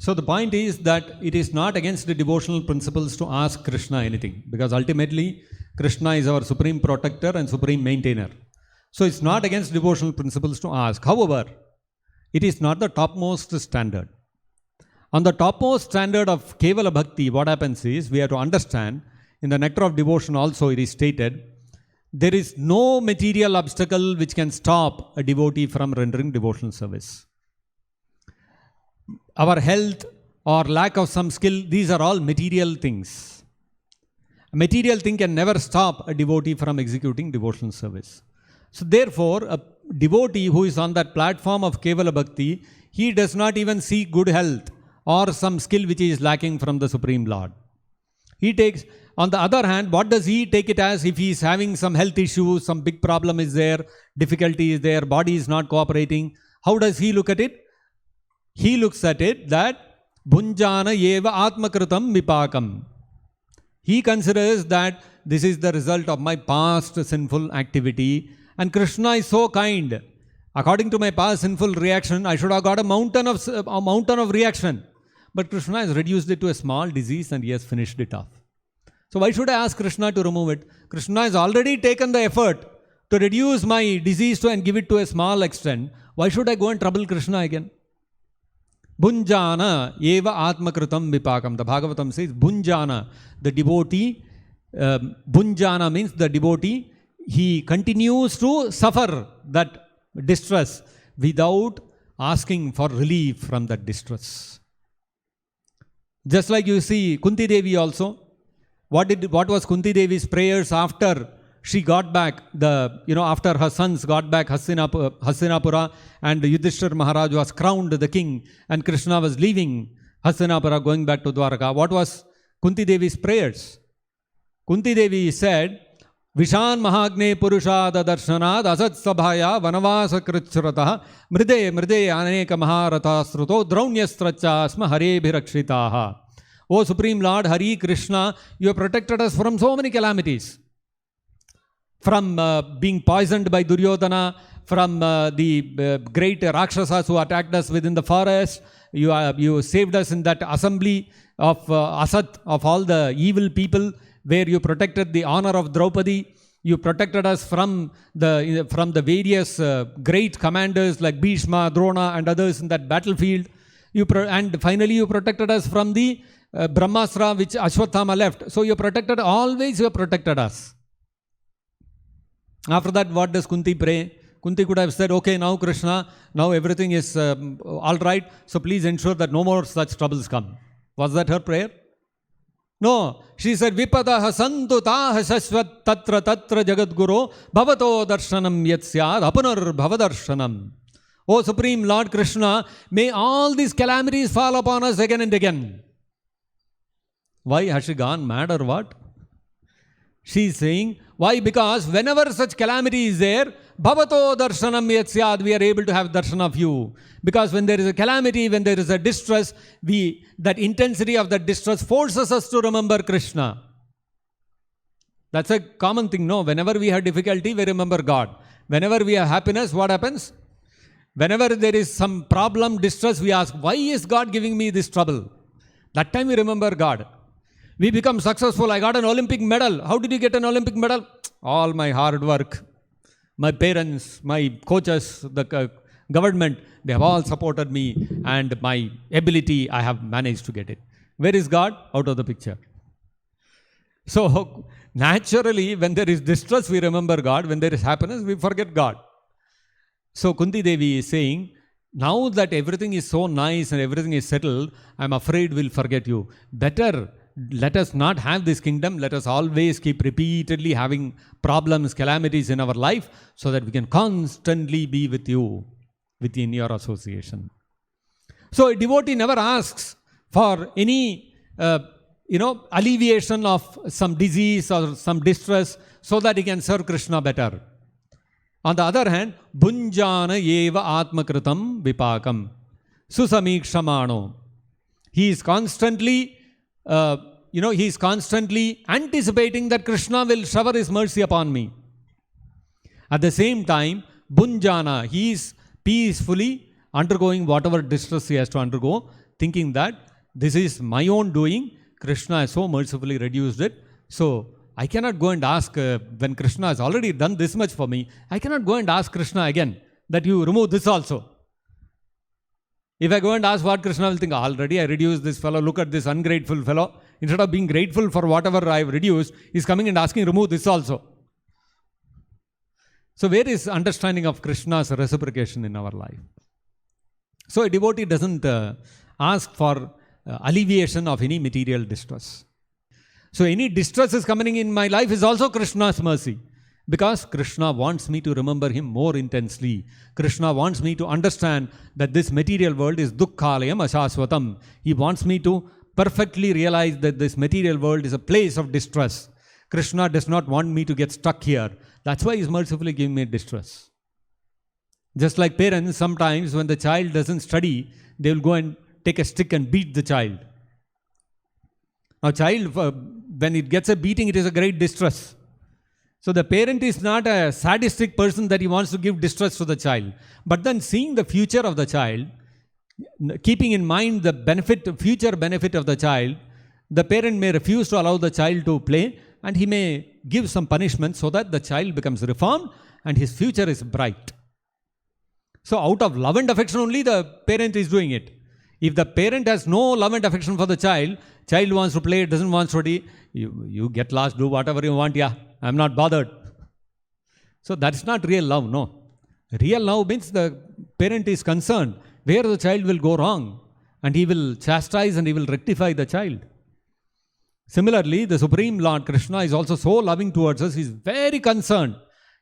So the point is that it is not against the devotional principles to ask Krishna anything, because ultimately Krishna is our supreme protector and supreme maintainer. So it's not against devotional principles to ask. However, it is not the topmost standard. On the topmost standard of Kevala bhakti, what happens is, we have to understand, in the Nectar of Devotion also it is stated, there is no material obstacle which can stop a devotee from rendering devotional service. Our health or lack of some skill, these are all material things. A material thing can never stop a devotee from executing devotional service. So therefore, a devotee who is on that platform of Kevala bhakti, he does not even seek good health or some skill which is lacking from the Supreme Lord. He takes, on the other hand, what does he take it as? If he is having some health issues, some big problem is there, difficulty is there, body is not cooperating, how does he look at it? He looks at it that Bhunjana eva atmakritam vipakam. He considers that this is the result of my past sinful activity, and Krishna is so kind. According to my past sinful reaction, I should have got a mountain of reaction. But Krishna has reduced it to a small disease and he has finished it off. So why should I ask Krishna to remove it? Krishna has already taken the effort to reduce my disease and give it to a small extent. Why should I go and trouble Krishna again? Bhunjana eva atmakritam vipakam. The Bhagavatam says Bhunjana, the devotee, Bhunjana means the devotee, he continues to suffer that distress without asking for relief from that distress. Just like you see Kunti Devi also. What was Kunti Devi's prayers after she got back after her sons got back Hastinapura and Yudhishthira Maharaj was crowned the king and Krishna was leaving Hastinapura going back to Dwaraka. What was Kunti Devi's prayers? Kunti Devi said, Vishan Mahagne Purushada Darshanad Asat Sabhaya Vanavasa Krichrataha Mride Aneka Maharata Sruto Draunyastracha Asma Hare Bhirakshitaha. O Supreme Lord Hari Krishna, you have protected us from so many calamities. From being poisoned by Duryodhana, from the great Rakshasas who attacked us within the forest. You saved us in that assembly of Asat, of all the evil people, where you protected the honor of Draupadi. You protected us from the various great commanders like Bhishma, Drona and others in that battlefield. And finally you protected us from the Brahmastra which Ashwathama left. So you protected, always you have protected us. After that, what does Kunti pray? Kunti could have said, okay, now Krishna, now everything is all right, so please ensure that no more such troubles come. Was that her prayer? No. She said, Vipadaha santu taha shashvat tatra jagadguru bhavato darshanam yat syad apunar bhavadarshanam. O Supreme Lord Krishna, may all these calamities fall upon us again and again. Why? Has she gone mad or what? She is saying, why? Because whenever such calamity is there, bhavato darshanam yat syad, we are able to have darshan of you. Because when there is a calamity, when there is a distress, that intensity of that distress forces us to remember Krishna. That's a common thing, no? Whenever we have difficulty, we remember God. Whenever we have happiness, what happens? Whenever there is some problem, distress, we ask, why is God giving me this trouble? That time we remember God. We become successful. I got an Olympic medal. How did you get an Olympic medal? All my hard work. My parents, my coaches, the government, they have all supported me, and my ability, I have managed to get it. Where is God? Out of the picture. So naturally, when there is distress, we remember God. When there is happiness, we forget God. So Kunti Devi is saying, now that everything is so nice and everything is settled, I am afraid we'll forget you. Better let us not have this kingdom. Let us always keep repeatedly having problems, calamities in our life, so that we can constantly be with you, within your association. So a devotee never asks for any, alleviation of some disease or some distress, so that he can serve Krishna better. On the other hand, Bhunjana eva atmakritam vipakam susamikshamano. He is constantly anticipating that Krishna will shower his mercy upon me. At the same time, Bhunjana, he is peacefully undergoing whatever distress he has to undergo. thinking that this is my own doing. Krishna has so mercifully reduced it. So I cannot go and ask, when Krishna has already done this much for me, I cannot go and ask Krishna again that you remove this also. If I go and ask, what Krishna will think, already I reduced this fellow, look at this ungrateful fellow. Instead of being grateful for whatever I have reduced, he's coming and asking, remove this also. So where is understanding of Krishna's reciprocation in our life? So a devotee doesn't ask for alleviation of any material distress. So any distress is coming in my life is also Krishna's mercy. Because Krishna wants me to remember him more intensely. Krishna wants me to understand that this material world is dukkhalayam ashaswatam. He wants me to perfectly realize that this material world is a place of distress. Krishna does not want me to get stuck here. That's why he is mercifully giving me distress. Just like parents, sometimes when the child doesn't study, they will go and take a stick and beat the child. Now child, when it gets a beating, it is a great distress. So the parent is not a sadistic person that he wants to give distress to the child. But then seeing the future of the child, keeping in mind the future benefit of the child, the parent may refuse to allow the child to play, and he may give some punishment so that the child becomes reformed and his future is bright. So out of love and affection only the parent is doing it. If the parent has no love and affection for the child wants to play, doesn't want to study, you get lost, do whatever you want, I'm not bothered. So that's not real love, no. Real love means the parent is concerned where the child will go wrong, and he will chastise and he will rectify the child. Similarly, the Supreme Lord Krishna is also so loving towards us. He is very concerned.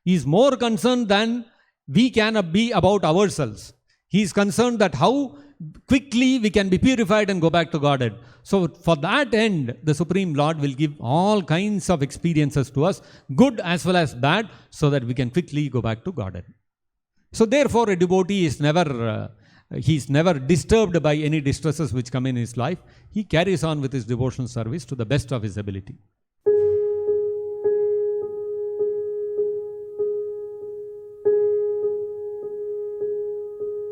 He is more concerned than we can be about ourselves. He is concerned that how quickly we can be purified and go back to Godhead. So for that end, the Supreme Lord will give all kinds of experiences to us, good as well as bad, so that we can quickly go back to Godhead. So therefore, a devotee is never disturbed by any distresses which come in his life. He carries on with his devotional service to the best of his ability.